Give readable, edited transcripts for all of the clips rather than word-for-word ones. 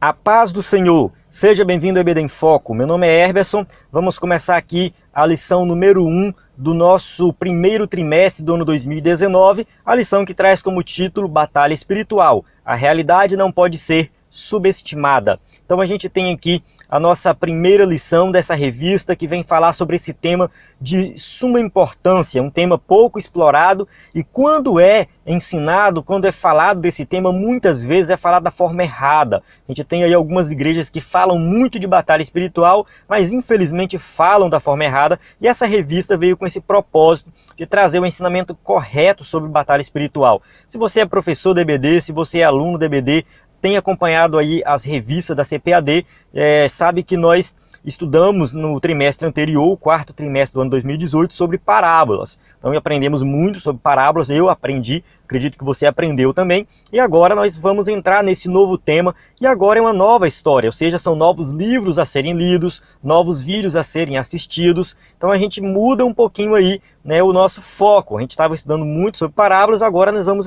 A paz do Senhor, seja bem-vindo ao EBD em Foco. Meu nome é Herberson, vamos começar aqui a lição número 1 do nosso primeiro trimestre do ano 2019, a lição que traz como título Batalha Espiritual. A realidade não pode ser subestimada. Então a gente tem aqui a nossa primeira lição dessa revista que vem falar sobre esse tema de suma importância, um tema pouco explorado, e quando é ensinado, quando é falado desse tema, muitas vezes é falado da forma errada. A gente tem aí algumas igrejas que falam muito de batalha espiritual, mas infelizmente falam da forma errada, e essa revista veio com esse propósito de trazer o ensinamento correto sobre batalha espiritual. Se você é professor do EBD, se você é aluno do EBD, tem acompanhado aí as revistas da CPAD, sabe que nós estudamos no trimestre anterior, o quarto trimestre do ano 2018, sobre parábolas. Então aprendemos muito sobre parábolas, eu aprendi, acredito que você aprendeu também. E agora nós vamos entrar nesse novo tema, e agora é uma nova história, ou seja, são novos livros a serem lidos, novos vídeos a serem assistidos. Então a gente muda um pouquinho aí, né, o nosso foco. A gente estava estudando muito sobre parábolas, agora nós vamos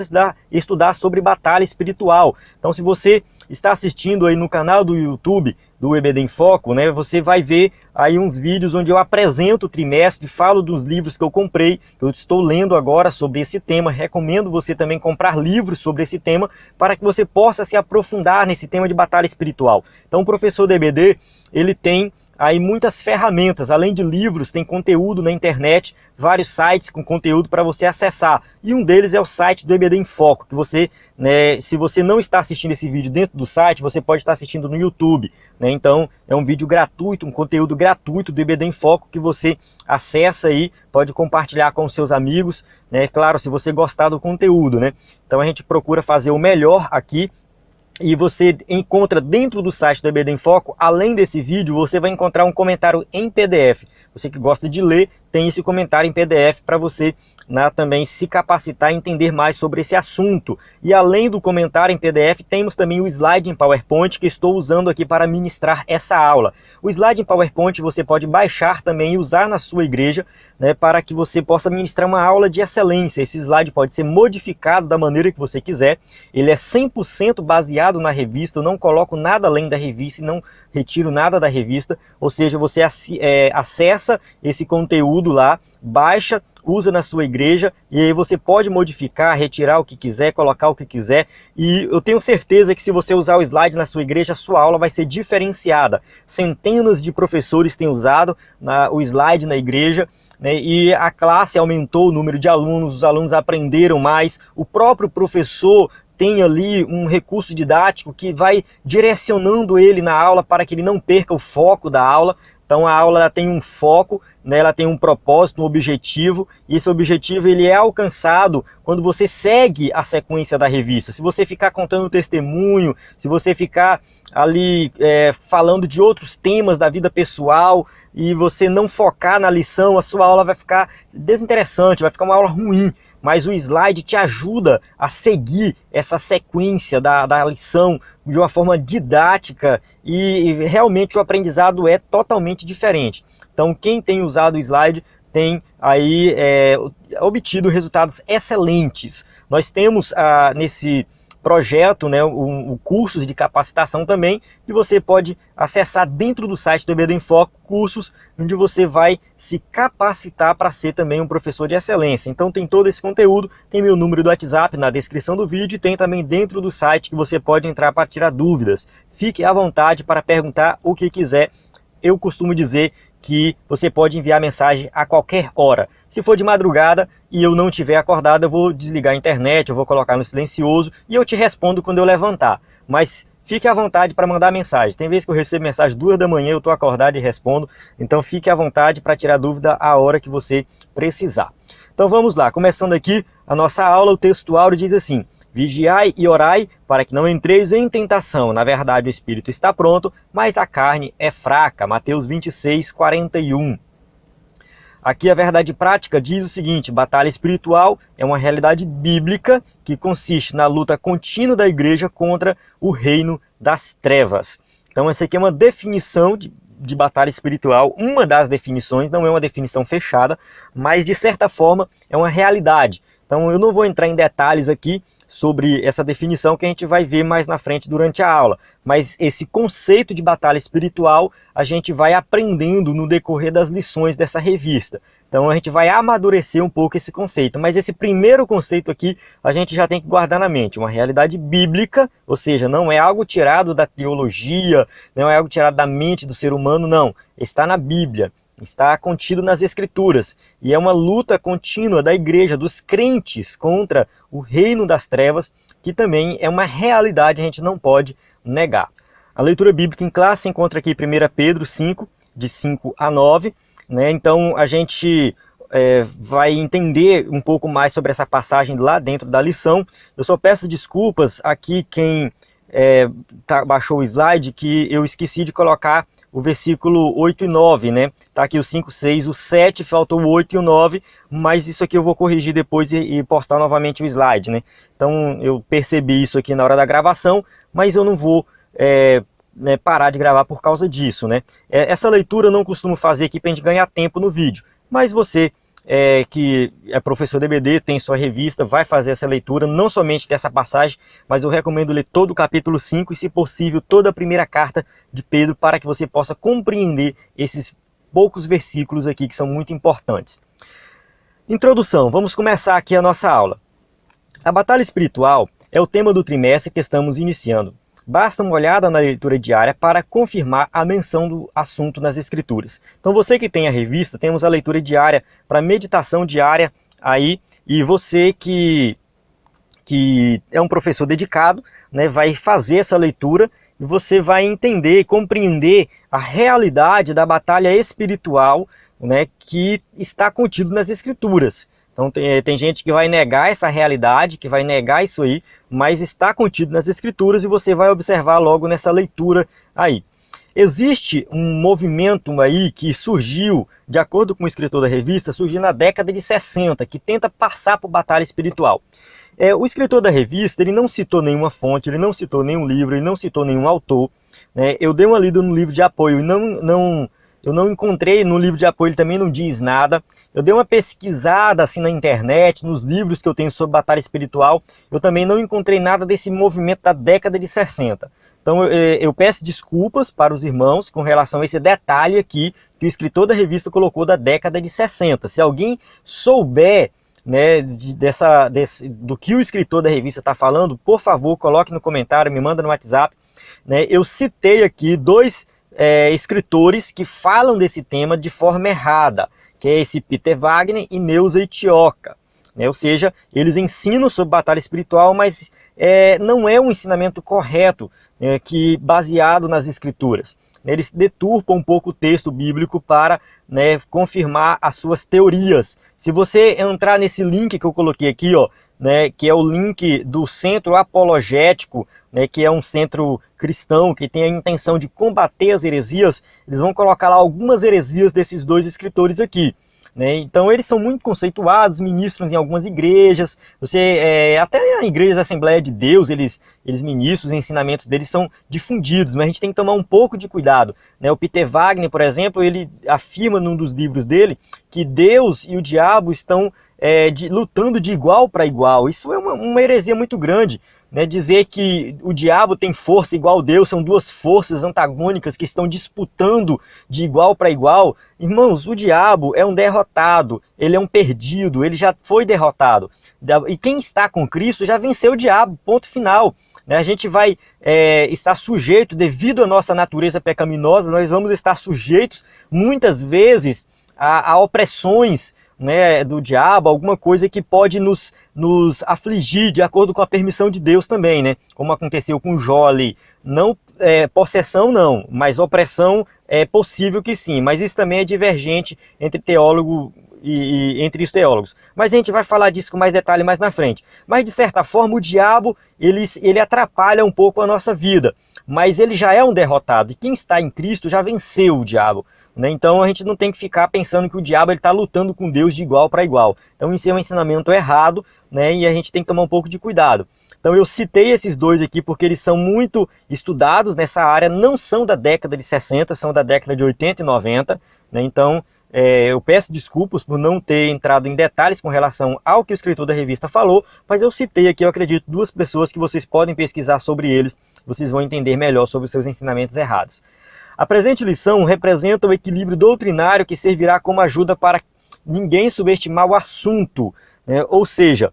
estudar sobre batalha espiritual. Então se você está assistindo aí no canal do YouTube do EBD em Foco, né, você vai ver aí uns vídeos onde eu apresento o trimestre, falo dos livros que eu comprei, que eu estou lendo agora sobre esse tema. Recomendo você também comprar livros sobre esse tema, para que você possa se aprofundar nesse tema de batalha espiritual. Então o professor do EBD, ele tem aí muitas ferramentas, além de livros, tem conteúdo na internet, vários sites com conteúdo para você acessar. E um deles é o site do EBD em Foco, que você, né, se você não está assistindo esse vídeo dentro do site, você pode estar assistindo no YouTube, né? Então é um vídeo gratuito, um conteúdo gratuito do EBD em Foco que você acessa aí, pode compartilhar com os seus amigos, né? Claro, se você gostar do conteúdo, né? Então a gente procura fazer o melhor aqui. E você encontra dentro do site do EBD em Foco, além desse vídeo, você vai encontrar um comentário em PDF. Você que gosta de ler, tem esse comentário em PDF para você, né, também se capacitar e entender mais sobre esse assunto. E além do comentário em PDF, temos também o slide em PowerPoint que estou usando aqui para ministrar essa aula. O slide em PowerPoint você pode baixar também e usar na sua igreja, né, para que você possa ministrar uma aula de excelência. Esse slide pode ser modificado da maneira que você quiser. Ele é 100% baseado na revista, eu não coloco nada além da revista e não retiro nada da revista. Ou seja, você acessa esse conteúdo lá, baixa, usa na sua igreja, e aí você pode modificar, retirar o que quiser, colocar o que quiser. E eu tenho certeza que se você usar o slide na sua igreja, a sua aula vai ser diferenciada. Centenas de professores têm usado o slide na igreja, né, e a classe aumentou o número de alunos, os alunos aprenderam mais, o próprio professor tem ali um recurso didático que vai direcionando ele na aula para que ele não perca o foco da aula. Então a aula tem um foco, né, ela tem um propósito, um objetivo, e esse objetivo ele é alcançado quando você segue a sequência da revista. Se você ficar contando testemunho, se você ficar ali falando de outros temas da vida pessoal e você não focar na lição, a sua aula vai ficar desinteressante, vai ficar uma aula ruim. Mas o slide te ajuda a seguir essa sequência da lição de uma forma didática, e realmente o aprendizado é totalmente diferente. Então quem tem usado o slide tem aí obtido resultados excelentes. Nós temos nesse projeto, né, o cursos de capacitação também, que você pode acessar dentro do site do EBD em Foco, cursos onde você vai se capacitar para ser também um professor de excelência. Então tem todo esse conteúdo, tem meu número do WhatsApp na descrição do vídeo, e tem também dentro do site que você pode entrar para tirar dúvidas. Fique à vontade para perguntar o que quiser. Eu costumo dizer que você pode enviar mensagem a qualquer hora. Se for de madrugada e eu não estiver acordado, eu vou desligar a internet, eu vou colocar no silencioso e eu te respondo quando eu levantar. Mas fique à vontade para mandar mensagem. Tem vezes que eu recebo mensagem 2 da manhã, eu estou acordado e respondo. Então fique à vontade para tirar dúvida a hora que você precisar. Então vamos lá, começando aqui a nossa aula, o texto áureo diz assim: vigiai e orai para que não entreis em tentação. Na verdade o espírito está pronto, mas a carne é fraca. Mateus 26, 41. Aqui a verdade prática diz o seguinte: batalha espiritual é uma realidade bíblica que consiste na luta contínua da igreja contra o reino das trevas. Então essa aqui é uma definição de batalha espiritual, uma das definições, não é uma definição fechada, mas de certa forma é uma realidade. Então eu não vou entrar em detalhes aqui sobre essa definição que a gente vai ver mais na frente durante a aula. Mas esse conceito de batalha espiritual a gente vai aprendendo no decorrer das lições dessa revista. Então a gente vai amadurecer um pouco esse conceito. Mas esse primeiro conceito aqui a gente já tem que guardar na mente. Uma realidade bíblica, ou seja, não é algo tirado da teologia, não é algo tirado da mente do ser humano, não. Está na Bíblia. Está contido nas Escrituras, e é uma luta contínua da igreja, dos crentes contra o reino das trevas, que também é uma realidade, a gente não pode negar. A leitura bíblica em classe se encontra aqui em 1 Pedro 5, de 5 a 9, né? Então a gente vai entender um pouco mais sobre essa passagem lá dentro da lição. Eu só peço desculpas aqui quem baixou o slide, que eu esqueci de colocar o versículo 8 e 9, né? Tá aqui o 5, 6, o 7, faltou o 8 e o 9, mas isso aqui eu vou corrigir depois e postar novamente o slide, né? Então eu percebi isso aqui na hora da gravação, mas eu não vou parar de gravar por causa disso, né? Essa leitura eu não costumo fazer aqui para a gente ganhar tempo no vídeo, mas você que é professor de EBD, tem sua revista, vai fazer essa leitura, não somente dessa passagem, mas eu recomendo ler todo o capítulo 5 e, se possível, toda a primeira carta de Pedro, para que você possa compreender esses poucos versículos aqui que são muito importantes. Introdução, vamos começar aqui a nossa aula. A batalha espiritual é o tema do trimestre que estamos iniciando. Basta uma olhada na leitura diária para confirmar a menção do assunto nas Escrituras. Então você que tem a revista, temos a leitura diária para meditação diária aí, e você que é um professor dedicado, né, vai fazer essa leitura e você vai entender e compreender a realidade da batalha espiritual, né, que está contido nas Escrituras. Então tem gente que vai negar essa realidade, que vai negar isso aí, mas está contido nas Escrituras e você vai observar logo nessa leitura aí. Existe um movimento aí que surgiu, de acordo com o escritor da revista, surgiu na década de 60, que tenta passar por batalha espiritual. O escritor da revista, ele não citou nenhuma fonte, ele não citou nenhum livro, ele não citou nenhum autor, né? Eu dei uma lida no livro de apoio e eu não encontrei no livro de apoio, ele também não diz nada. Eu dei uma pesquisada assim na internet, nos livros que eu tenho sobre batalha espiritual, eu também não encontrei nada desse movimento da década de 60. Então eu peço desculpas para os irmãos com relação a esse detalhe aqui que o escritor da revista colocou da década de 60. Se alguém souber, né, do que o escritor da revista está falando, por favor, coloque no comentário, me manda no WhatsApp, né? Eu citei aqui dois escritores que falam desse tema de forma errada, que é esse Peter Wagner e Neuza Itioca, né? Ou seja, eles ensinam sobre batalha espiritual, mas não é um ensinamento correto, que baseado nas Escrituras. Eles deturpam um pouco o texto bíblico para, né, confirmar as suas teorias. Se você entrar nesse link que eu coloquei aqui, ó, né, que é o link do Centro Apologético, né, que é um centro cristão que tem a intenção de combater as heresias, eles vão colocar lá algumas heresias desses dois escritores aqui, né? Então eles são muito conceituados, ministros em algumas igrejas, até na igreja da Assembleia de Deus, eles ministram, os ensinamentos deles são difundidos, mas a gente tem que tomar um pouco de cuidado, né? O Peter Wagner, por exemplo, ele afirma num dos livros dele que Deus e o diabo estão lutando de igual para igual. Isso é uma heresia muito grande, né? Dizer que o diabo tem força igual a Deus, são duas forças antagônicas que estão disputando de igual para igual. Irmãos, o diabo é um derrotado, ele é um perdido, ele já foi derrotado. E quem está com Cristo já venceu o diabo, ponto final. A gente vai estar sujeito, devido à nossa natureza pecaminosa, nós vamos estar sujeitos muitas vezes a opressões, né, do diabo, alguma coisa que pode nos afligir de acordo com a permissão de Deus também, né? Como aconteceu com Jó ali. Não possessão não, mas opressão é possível que sim, mas isso também é divergente entre teólogo e entre os teólogos. Mas a gente vai falar disso com mais detalhe mais na frente. Mas de certa forma o diabo ele atrapalha um pouco a nossa vida, mas ele já é um derrotado, e quem está em Cristo já venceu o diabo, né? Então a gente não tem que ficar pensando que o diabo está lutando com Deus de igual para igual. Então isso é um ensinamento errado, né? E a gente tem que tomar um pouco de cuidado. Então eu citei esses dois aqui porque eles são muito estudados nessa área, não são da década de 60, são da década de 80 e 90, né? Então Eu peço desculpas por não ter entrado em detalhes com relação ao que o escritor da revista falou, mas eu citei aqui, eu acredito, duas pessoas que vocês podem pesquisar sobre eles, vocês vão entender melhor sobre os seus ensinamentos errados. A presente lição representa o equilíbrio doutrinário que servirá como ajuda para ninguém subestimar o assunto, né? Ou seja,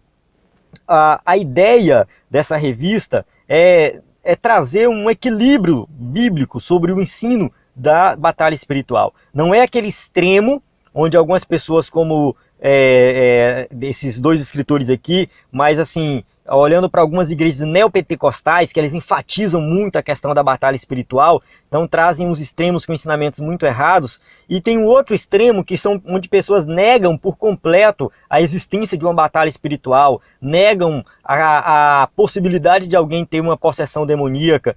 a ideia dessa revista é trazer um equilíbrio bíblico sobre o ensino da batalha espiritual. Não é aquele extremo onde algumas pessoas, como esses dois escritores aqui, mas assim, olhando para algumas igrejas neopentecostais, que eles enfatizam muito a questão da batalha espiritual, então trazem uns extremos com ensinamentos muito errados, e tem um outro extremo que são onde pessoas negam por completo a existência de uma batalha espiritual, negam a possibilidade de alguém ter uma possessão demoníaca,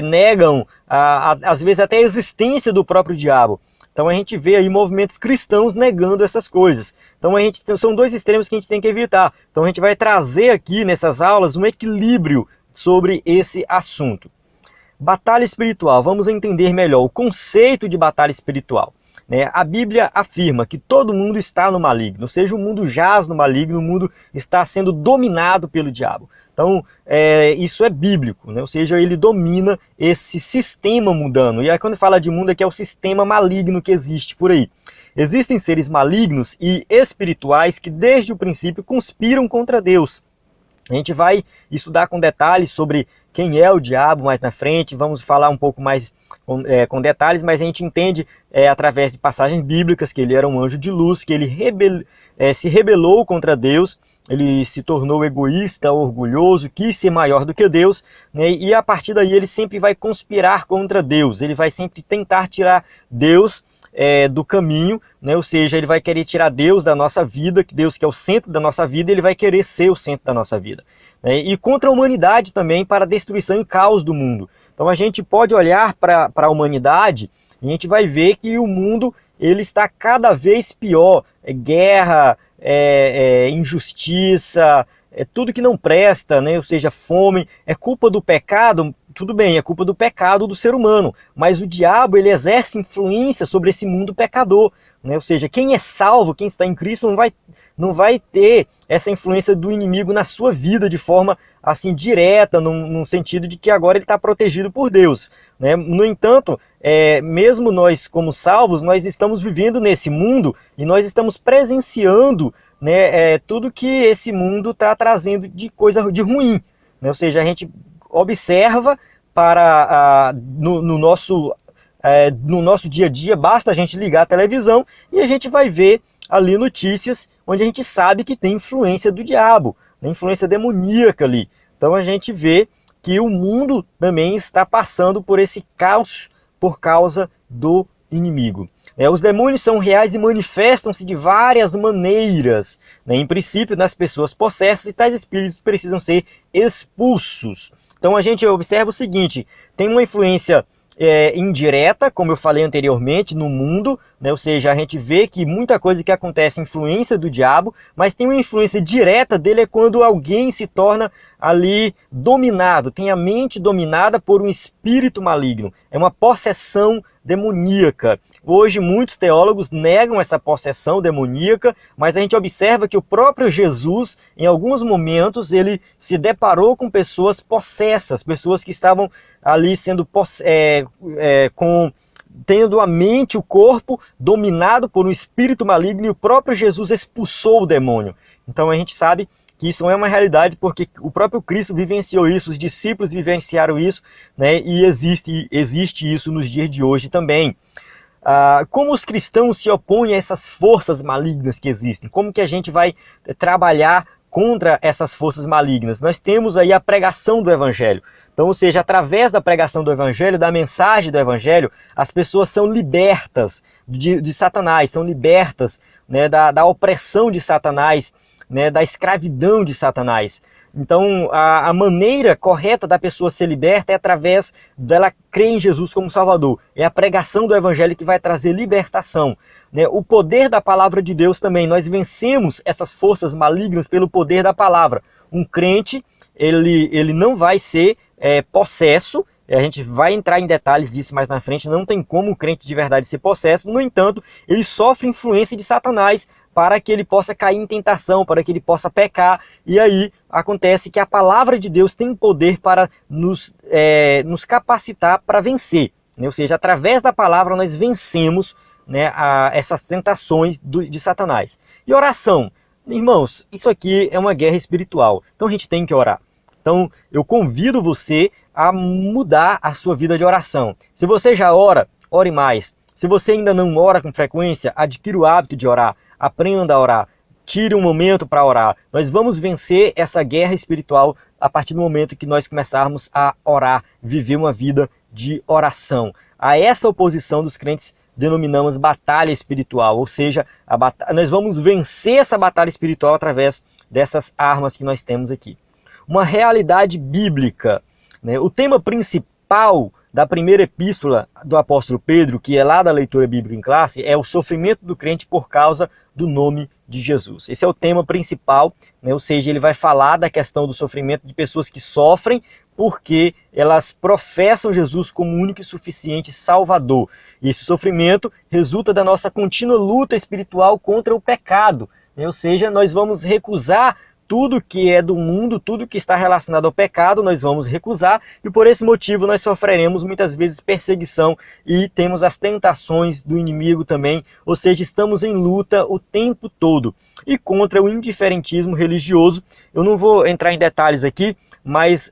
negam às vezes até a existência do próprio diabo. Então a gente vê aí movimentos cristãos negando essas coisas. Então são dois extremos que a gente tem que evitar. Então a gente vai trazer aqui nessas aulas um equilíbrio sobre esse assunto. Batalha espiritual, vamos entender melhor o conceito de batalha espiritual. A Bíblia afirma que todo mundo está no maligno, ou seja, o mundo jaz no maligno, o mundo está sendo dominado pelo diabo. Então, isso é bíblico, né? Ou seja, ele domina esse sistema mundano. E aí quando fala de mundo, é que é o sistema maligno que existe por aí. Existem seres malignos e espirituais que desde o princípio conspiram contra Deus. A gente vai estudar com detalhes sobre quem é o diabo mais na frente, vamos falar um pouco mais com detalhes, mas a gente entende através de passagens bíblicas que ele era um anjo de luz, que ele se rebelou contra Deus, ele se tornou egoísta, orgulhoso, quis ser maior do que Deus, né? E a partir daí ele sempre vai conspirar contra Deus, ele vai sempre tentar tirar Deus do caminho, né? Ou seja, ele vai querer tirar Deus da nossa vida, Deus que é o centro da nossa vida, ele vai querer ser o centro da nossa vida, né? E contra a humanidade também, para a destruição e caos do mundo. Então a gente pode olhar para a humanidade e a gente vai ver que o mundo ele está cada vez pior, guerra, injustiça, tudo que não presta, né? Ou seja, fome, é culpa do pecado. Tudo bem, é culpa do pecado do ser humano, mas o diabo ele exerce influência sobre esse mundo pecador, né? Ou seja, quem é salvo, quem está em Cristo, não vai ter essa influência do inimigo na sua vida de forma assim direta, no sentido de que agora ele está protegido por Deus, né? No entanto, mesmo nós como salvos, nós estamos vivendo nesse mundo e nós estamos presenciando, né, tudo que esse mundo está trazendo de coisa de ruim, né? Ou seja, a gente observa no nosso dia a dia, basta a gente ligar a televisão e a gente vai ver ali notícias onde a gente sabe que tem influência do diabo, né, influência demoníaca ali. Então a gente vê que o mundo também está passando por esse caos por causa do inimigo. Os demônios são reais e manifestam-se de várias maneiras, né, em princípio nas pessoas possessas, e tais espíritos precisam ser expulsos. Então a gente observa o seguinte, tem uma influência indireta, como eu falei anteriormente, no mundo, né? Ou seja, a gente vê que muita coisa que acontece é influência do diabo, mas tem uma influência direta dele é quando alguém se torna ali dominado, tem a mente dominada por um espírito maligno, é uma possessão demoníaca. Hoje muitos teólogos negam essa possessão demoníaca, mas a gente observa que o próprio Jesus, em alguns momentos, ele se deparou com pessoas possessas, pessoas que estavam ali sendo tendo a mente, o corpo dominado por um espírito maligno, e o próprio Jesus expulsou o demônio. Então a gente sabe que isso é uma realidade porque o próprio Cristo vivenciou isso, os discípulos vivenciaram isso, né? E existe isso nos dias de hoje também. Como os cristãos se opõem a essas forças malignas que existem? Como que a gente vai trabalhar contra essas forças malignas? Nós temos aí a pregação do Evangelho. Então, ou seja, através da pregação do Evangelho, da mensagem do Evangelho, as pessoas são libertas de Satanás, são libertas, né, da opressão de Satanás, né, da escravidão de Satanás. Então, a maneira correta da pessoa ser liberta é através dela crer em Jesus como Salvador. É a pregação do Evangelho que vai trazer libertação, né? O poder da palavra de Deus também. Nós vencemos essas forças malignas pelo poder da palavra. Um crente, ele não vai ser possesso, A gente vai entrar em detalhes disso mais na frente, não tem como o crente de verdade ser possesso. No entanto, ele sofre influência de Satanás para que ele possa cair em tentação, para que ele possa pecar. E aí acontece que a palavra de Deus tem poder para nos capacitar para vencer. Ou seja, através da palavra nós vencemos, né, essas tentações de Satanás. E oração. Irmãos, isso aqui é uma guerra espiritual. Então a gente tem que orar. Então eu convido você a mudar a sua vida de oração. Se você já ora, ore mais. Se você ainda não ora com frequência, adquira o hábito de orar. Aprenda a orar. Tire um momento para orar. Nós vamos vencer essa guerra espiritual a partir do momento que nós começarmos a orar, viver uma vida de oração. A essa oposição dos crentes denominamos batalha espiritual, ou seja, nós vamos vencer essa batalha espiritual através dessas armas que nós temos aqui. Uma realidade bíblica, né? O tema principal da primeira epístola do apóstolo Pedro, que é lá da leitura bíblica em classe, é o sofrimento do crente por causa do nome de Jesus. Esse é o tema principal, né? Ou seja, ele vai falar da questão do sofrimento de pessoas que sofrem porque elas professam Jesus como único e suficiente Salvador. E esse sofrimento resulta da nossa contínua luta espiritual contra o pecado, né? Ou seja, nós vamos recusar tudo que é do mundo, tudo que está relacionado ao pecado, nós vamos recusar, e por esse motivo nós sofreremos muitas vezes perseguição e temos as tentações do inimigo também, ou seja, estamos em luta o tempo todo. E contra o indiferentismo religioso, eu não vou entrar em detalhes aqui, mas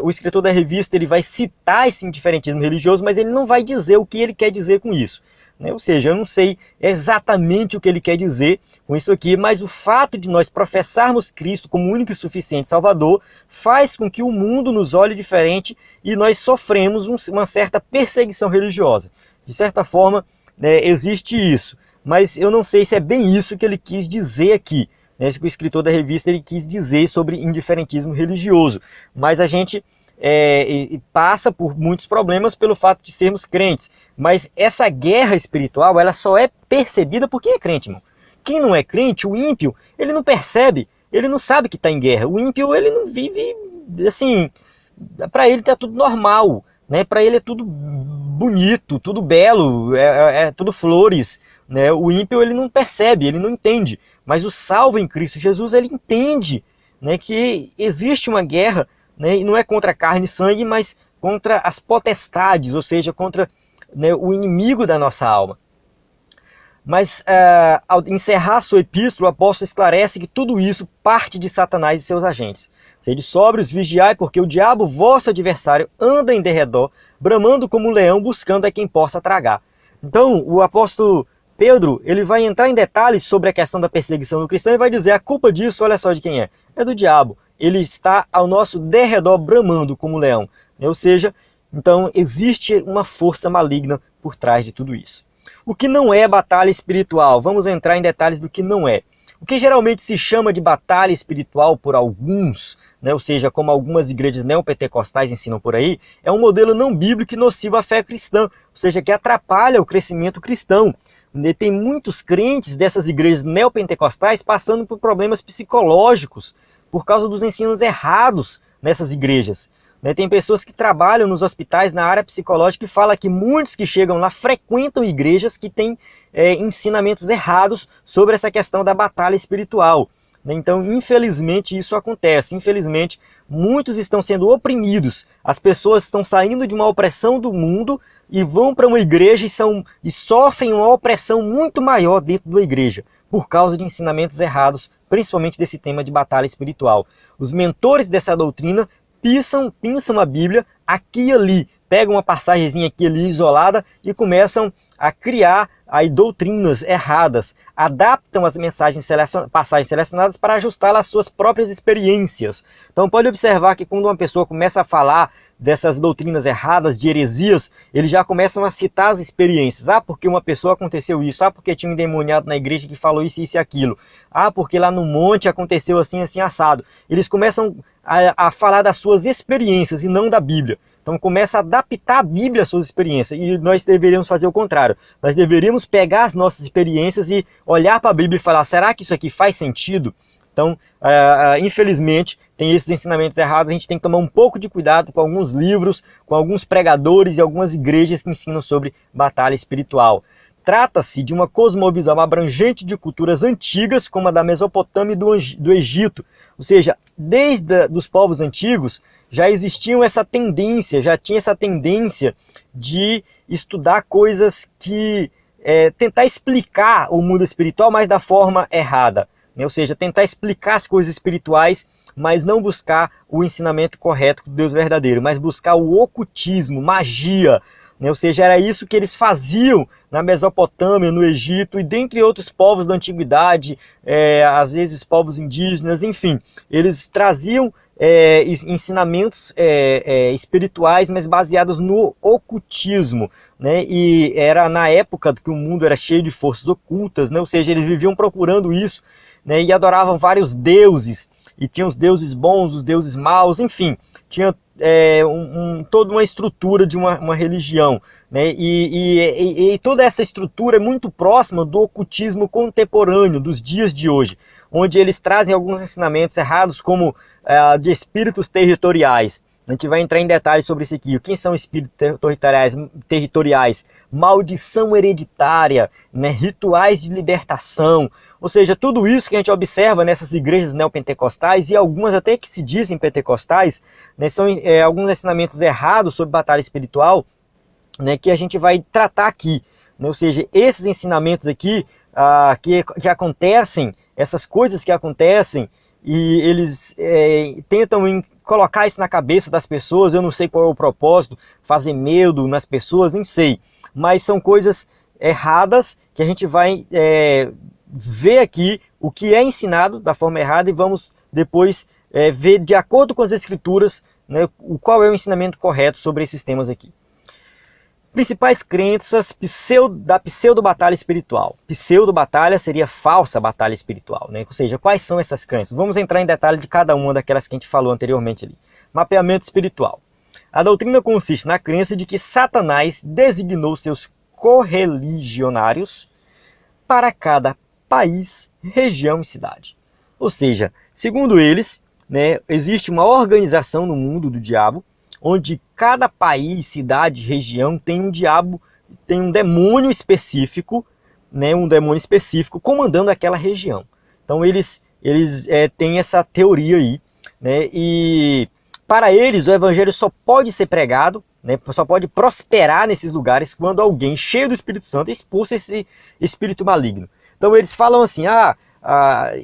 o escritor da revista ele vai citar esse indiferentismo religioso, mas ele não vai dizer o que ele quer dizer com isso. Ou seja, eu não sei exatamente o que ele quer dizer com isso aqui, mas o fato de nós professarmos Cristo como único e suficiente Salvador faz com que o mundo nos olhe diferente e nós sofremos uma certa perseguição religiosa. De certa forma, existe isso, mas eu não sei se é bem isso que ele quis dizer aqui. Isso que o escritor da revista ele quis dizer sobre indiferentismo religioso, mas a gente passa por muitos problemas pelo fato de sermos crentes. Mas essa guerra espiritual, ela só é percebida por quem é crente, irmão. Quem não é crente, o ímpio, ele não percebe, ele não sabe que está em guerra. O ímpio, ele não vive assim, para ele está tudo normal, né? Para ele é tudo bonito, tudo belo, é tudo flores, né? O ímpio, ele não percebe, ele não entende. Mas o salvo em Cristo Jesus, ele entende, né, que existe uma guerra, né, e não é contra carne e sangue, mas contra as potestades, ou seja, contra, né, o inimigo da nossa alma. Mas ao encerrar sua epístola, o apóstolo esclarece que tudo isso parte de Satanás e seus agentes. Sede sóbrios, vigiai, porque o diabo, vosso adversário, anda em derredor, bramando como um leão, buscando a quem possa tragar. Então, o apóstolo Pedro, ele vai entrar em detalhes sobre a questão da perseguição do cristão e vai dizer, a culpa disso, olha só de quem é. É do diabo. Ele está ao nosso derredor, bramando como um leão. Ou seja, então existe uma força maligna por trás de tudo isso. O que não é batalha espiritual? Vamos entrar em detalhes do que não é. O que geralmente se chama de batalha espiritual por alguns, né, ou seja, como algumas igrejas neopentecostais ensinam por aí, é um modelo não bíblico e nocivo à fé cristã, ou seja, que atrapalha o crescimento cristão. Tem muitos crentes dessas igrejas neopentecostais passando por problemas psicológicos por causa dos ensinos errados nessas igrejas. Tem pessoas que trabalham nos hospitais na área psicológica e falam que muitos que chegam lá frequentam igrejas que têm ensinamentos errados sobre essa questão da batalha espiritual. Então, infelizmente, isso acontece. Infelizmente, muitos estão sendo oprimidos. As pessoas estão saindo de uma opressão do mundo e vão para uma igreja e sofrem uma opressão muito maior dentro da igreja, por causa de ensinamentos errados, principalmente desse tema de batalha espiritual. Os mentores dessa doutrina pinçam a Bíblia aqui e ali, pegam uma passagenzinha aqui e ali isolada e começam a criar aí doutrinas erradas, adaptam as passagens selecionadas para ajustá-las às suas próprias experiências. Então pode observar que quando uma pessoa começa a falar dessas doutrinas erradas, de heresias, eles já começam a citar as experiências. Ah, porque uma pessoa aconteceu isso. Ah, porque tinha um endemoniado na igreja que falou isso, isso e aquilo. Ah, porque lá no monte aconteceu assim, assim, assado. Eles começam a falar das suas experiências e não da Bíblia. Então começa a adaptar a Bíblia às suas experiências. E nós deveríamos fazer o contrário. Nós deveríamos pegar as nossas experiências e olhar para a Bíblia e falar, será que isso aqui faz sentido? Então, infelizmente, tem esses ensinamentos errados. A gente tem que tomar um pouco de cuidado com alguns livros, com alguns pregadores e algumas igrejas que ensinam sobre batalha espiritual. Trata-se de uma cosmovisão abrangente de culturas antigas, como a da Mesopotâmia e do Egito. Ou seja, desde os povos antigos já existiam essa tendência, já tinha essa tendência de estudar coisas que tentar explicar o mundo espiritual, mas da forma errada. Ou seja, tentar explicar as coisas espirituais, mas não buscar o ensinamento correto do Deus verdadeiro, mas buscar o ocultismo, magia. Ou seja, era isso que eles faziam na Mesopotâmia, no Egito e dentre outros povos da antiguidade, às vezes povos indígenas, enfim. Eles traziam ensinamentos espirituais, mas baseados no ocultismo, né? E era na época que o mundo era cheio de forças ocultas, né? Ou seja, eles viviam procurando isso, né? E adoravam vários deuses, e tinham os deuses bons, os deuses maus, enfim, tinha toda uma estrutura de uma religião, né? E toda essa estrutura é muito próxima do ocultismo contemporâneo, dos dias de hoje, onde eles trazem alguns ensinamentos errados, como de espíritos territoriais. A gente vai entrar em detalhes sobre isso aqui. Quem são espíritos territoriais? Maldição hereditária, né? Rituais de libertação. Ou seja, tudo isso que a gente observa nessas igrejas neopentecostais, e algumas até que se dizem pentecostais, né? São alguns ensinamentos errados sobre batalha espiritual, né? Que a gente vai tratar aqui, né? Ou seja, esses ensinamentos aqui que acontecem, essas coisas que acontecem, e eles tentam colocar isso na cabeça das pessoas. Eu não sei qual é o propósito, fazer medo nas pessoas, nem sei. Mas são coisas erradas que a gente vai ver aqui o que é ensinado da forma errada, e vamos depois ver, de acordo com as escrituras, né, qual é o ensinamento correto sobre esses temas aqui. Principais crenças da pseudo-batalha espiritual. Pseudo-batalha seria falsa batalha espiritual, né? Ou seja, quais são essas crenças? Vamos entrar em detalhe de cada uma daquelas que a gente falou anteriormente ali. Mapeamento espiritual. A doutrina consiste na crença de que Satanás designou seus correligionários para cada país, região e cidade. Ou seja, segundo eles, né, existe uma organização no mundo do diabo, onde cada país, cidade, região tem um diabo, tem um demônio específico, né, um demônio específico comandando aquela região. Então eles têm essa teoria aí, né, e para eles o evangelho só pode ser pregado, né, só pode prosperar nesses lugares quando alguém cheio do Espírito Santo expulsa esse espírito maligno. Então eles falam assim,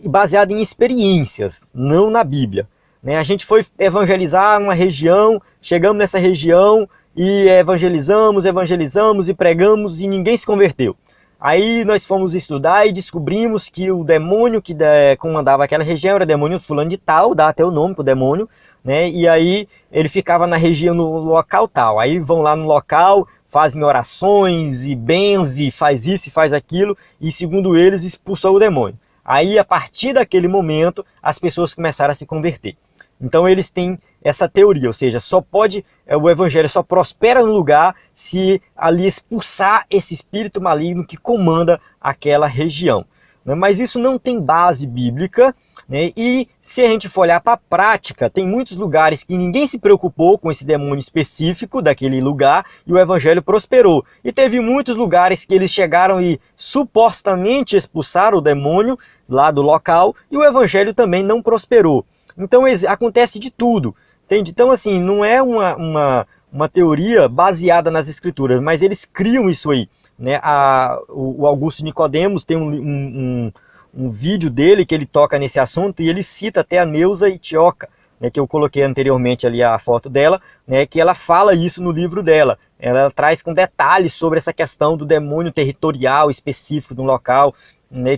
baseado em experiências, não na Bíblia. A gente foi evangelizar uma região, chegamos nessa região e evangelizamos e pregamos e ninguém se converteu. Aí nós fomos estudar e descobrimos que o demônio que comandava aquela região era o demônio fulano de tal, dá até o nome pro demônio, né? E aí ele ficava na região, no local tal. Aí vão lá no local, fazem orações e benze, faz isso e faz aquilo, e segundo eles expulsou o demônio. Aí a partir daquele momento as pessoas começaram a se converter. Então eles têm essa teoria, ou seja, o evangelho só prospera no lugar se ali expulsar esse espírito maligno que comanda aquela região. Mas isso não tem base bíblica, né? E se a gente for olhar para a prática, tem muitos lugares que ninguém se preocupou com esse demônio específico daquele lugar e o evangelho prosperou. E teve muitos lugares que eles chegaram e supostamente expulsaram o demônio lá do local e o evangelho também não prosperou. Então acontece de tudo, entende? Então assim, não é uma teoria baseada nas escrituras, mas eles criam isso aí, né? O Augusto Nicodemos tem um vídeo dele que ele toca nesse assunto e ele cita até a Neuza Itioca, né, que eu coloquei anteriormente ali a foto dela, né, que ela fala isso no livro dela. Ela traz com detalhes sobre essa questão do demônio territorial específico de um local.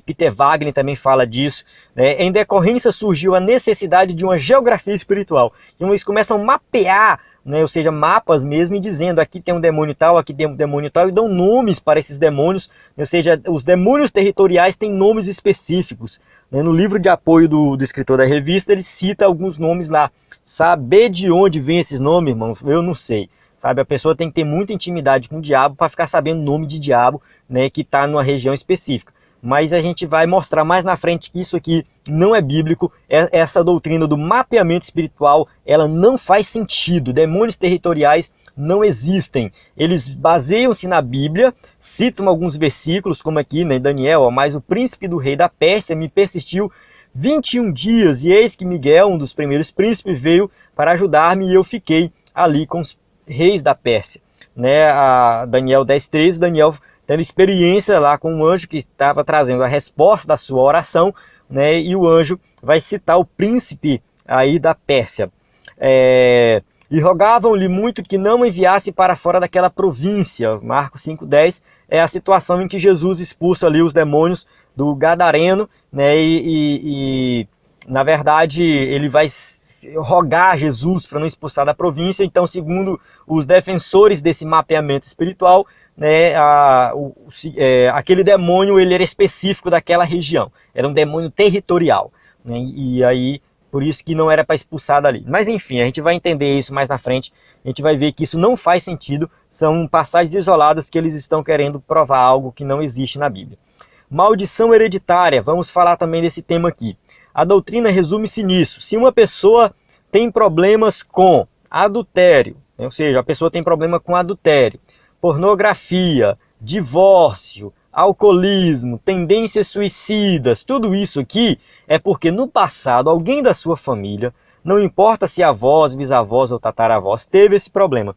Peter Wagner também fala disso. Em decorrência surgiu a necessidade de uma geografia espiritual. Então eles começam a mapear, ou seja, mapas mesmo, e dizendo aqui tem um demônio tal, aqui tem um demônio tal, e dão nomes para esses demônios. Ou seja, os demônios territoriais têm nomes específicos. No livro de apoio do escritor da revista, ele cita alguns nomes lá. Saber de onde vem esses nomes, irmão, eu não sei. Sabe, a pessoa tem que ter muita intimidade com o diabo para ficar sabendo o nome de diabo, né, que está numa região específica. mas a gente vai mostrar mais na frente que isso aqui não é bíblico. Essa doutrina do mapeamento espiritual, ela não faz sentido. Demônios territoriais não existem. Eles baseiam-se na Bíblia, citam alguns versículos, como aqui, né, Daniel, ó, mas o príncipe do rei da Pérsia me persistiu 21 dias, e eis que Miguel, um dos primeiros príncipes, veio para ajudar-me, e eu fiquei ali com os reis da Pérsia. Né, a Daniel 10:13, Daniel tendo experiência lá com um anjo que estava trazendo a resposta da sua oração, né, e o anjo vai citar o príncipe aí da Pérsia. E rogavam-lhe muito que não enviasse para fora daquela província. Marcos 5:10 é a situação em que Jesus expulsa ali os demônios do Gadareno, né, e na verdade ele vai rogar a Jesus para não expulsar da província. Então, segundo os defensores desse mapeamento espiritual, né, aquele demônio ele era específico daquela região, era um demônio territorial, né, e aí por isso que não era para expulsar dali. Mas enfim, a gente vai entender isso mais na frente, a gente vai ver que isso não faz sentido, são passagens isoladas que eles estão querendo provar algo que não existe na Bíblia. Maldição hereditária, vamos falar também desse tema aqui. A doutrina resume-se nisso: se uma pessoa tem problemas com adultério, né, ou seja, a pessoa tem problema com adultério, pornografia, divórcio, alcoolismo, tendências suicidas, tudo isso aqui é porque no passado alguém da sua família, não importa se avós, bisavós ou tataravós, teve esse problema.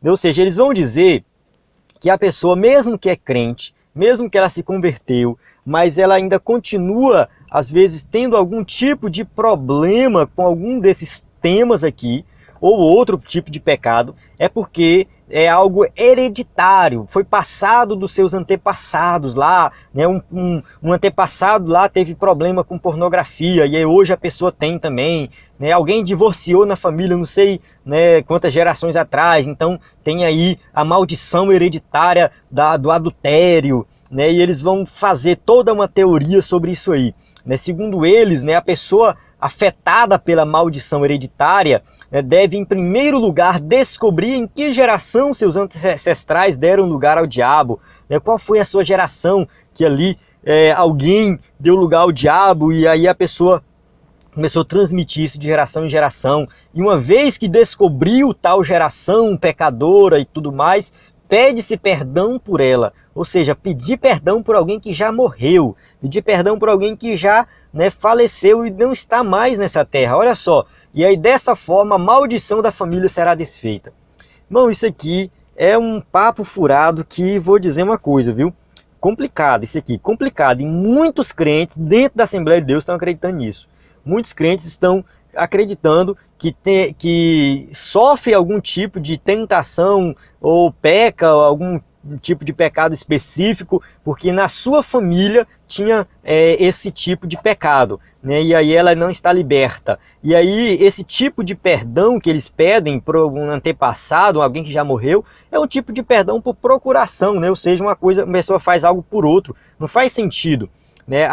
Ou seja, eles vão dizer que a pessoa, mesmo que é crente, mesmo que ela se converteu, mas ela ainda continua, às vezes, tendo algum tipo de problema com algum desses temas aqui, ou outro tipo de pecado, é porque é algo hereditário, foi passado dos seus antepassados lá, né? Um antepassado lá teve problema com pornografia, e aí hoje a pessoa tem também, né? Alguém divorciou na família, não sei, né, quantas gerações atrás, então tem aí a maldição hereditária do adultério, né? E eles vão fazer toda uma teoria sobre isso aí, né? Segundo eles, né, a pessoa afetada pela maldição hereditária deve, em primeiro lugar, descobrir em que geração seus ancestrais deram lugar ao diabo, né? Qual foi a sua geração que ali alguém deu lugar ao diabo, e aí a pessoa começou a transmitir isso de geração em geração. E uma vez que descobriu tal geração pecadora e tudo mais, pede-se perdão por ela. Ou seja, pedir perdão por alguém que já morreu, pedir perdão por alguém que já, né, faleceu e não está mais nessa terra. Olha só. E aí dessa forma a maldição da família será desfeita. Bom, isso aqui é um papo furado que, vou dizer uma coisa, viu? Complicado isso aqui, complicado. E muitos crentes dentro da Assembleia de Deus estão acreditando nisso. Muitos crentes estão acreditando que sofre algum tipo de tentação ou peca algum tipo de pecado específico, porque na sua família tinha esse tipo de pecado, né? E aí ela não está liberta. E aí esse tipo de perdão que eles pedem por algum antepassado, alguém que já morreu, é um tipo de perdão por procuração, né? Ou seja, uma pessoa faz algo por outro. Não faz sentido, né,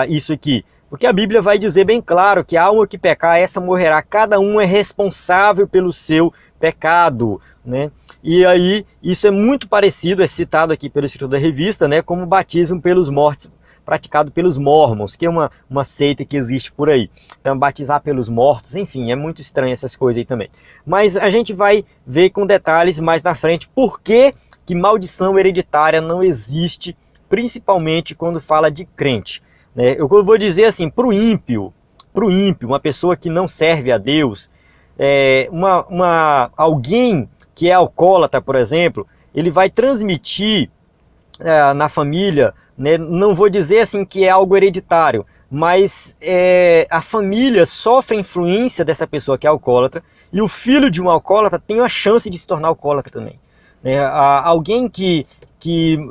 isso aqui. Porque a Bíblia vai dizer bem claro que a alma que pecar, essa morrerá. Cada um é responsável pelo seu pecado, né? E aí isso é muito parecido, é citado aqui pelo escritor da revista, né, como o batismo pelos mortos praticado pelos mormons, que é uma seita que existe por aí. Então, batizar pelos mortos, enfim, é muito estranho essas coisas aí também. Mas a gente vai ver com detalhes mais na frente por que maldição hereditária não existe, principalmente quando fala de crente. Eu vou dizer assim, para o ímpio, uma pessoa que não serve a Deus, alguém que é alcoólatra, por exemplo, ele vai transmitir na família, né, não vou dizer assim que é algo hereditário, mas a família sofre a influência dessa pessoa que é alcoólatra, e o filho de um alcoólatra tem a chance de se tornar alcoólatra também. Alguém que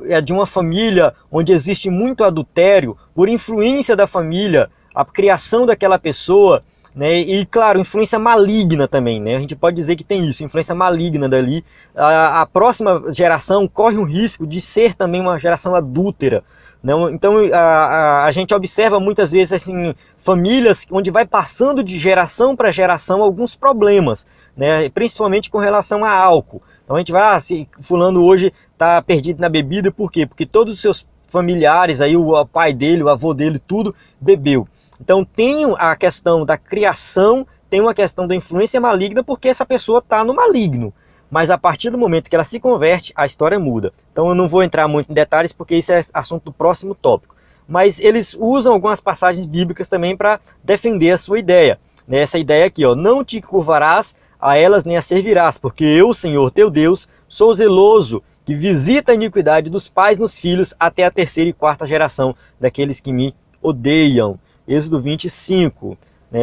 é de uma família onde existe muito adultério, por influência da família, a criação daquela pessoa, né, e claro, influência maligna também, né, a gente pode dizer que tem isso, influência maligna dali, a próxima geração corre um risco de ser também uma geração adúltera. Não, então a gente observa muitas vezes assim, famílias onde vai passando de geração para geração alguns problemas, né, principalmente com relação a álcool. Então a gente vai, se fulano hoje está perdido na bebida, por quê? Porque todos os seus familiares, aí o pai dele, o avô dele, tudo bebeu. Então tem a questão da criação, tem uma questão da influência maligna, porque essa pessoa está no maligno. Mas a partir do momento que ela se converte, a história muda. Então eu não vou entrar muito em detalhes, porque isso é assunto do próximo tópico. Mas eles usam algumas passagens bíblicas também para defender a sua ideia. Essa ideia aqui, ó, não te curvarás a elas nem a servirás, porque eu, Senhor teu Deus, sou zeloso, que visita a iniquidade dos pais nos filhos até a 3ª e 4ª geração daqueles que me odeiam. Êxodo 25,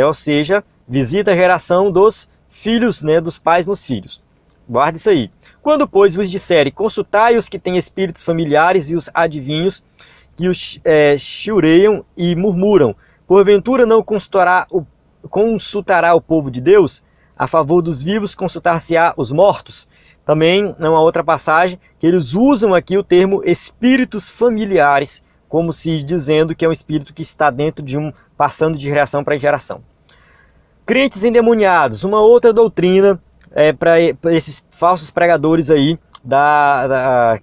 ou seja, visita a geração dos filhos, dos pais nos filhos. Guarda isso aí. Quando, pois, vos disserem, consultai os que têm espíritos familiares e os adivinhos, que os chiureiam e murmuram, porventura não consultará o povo de Deus? A favor dos vivos consultar-se-á os mortos? Também é uma outra passagem que eles usam aqui o termo espíritos familiares, como se dizendo que é um espírito que está dentro de passando de geração para geração. Crentes endemoniados, uma outra doutrina para esses falsos pregadores aí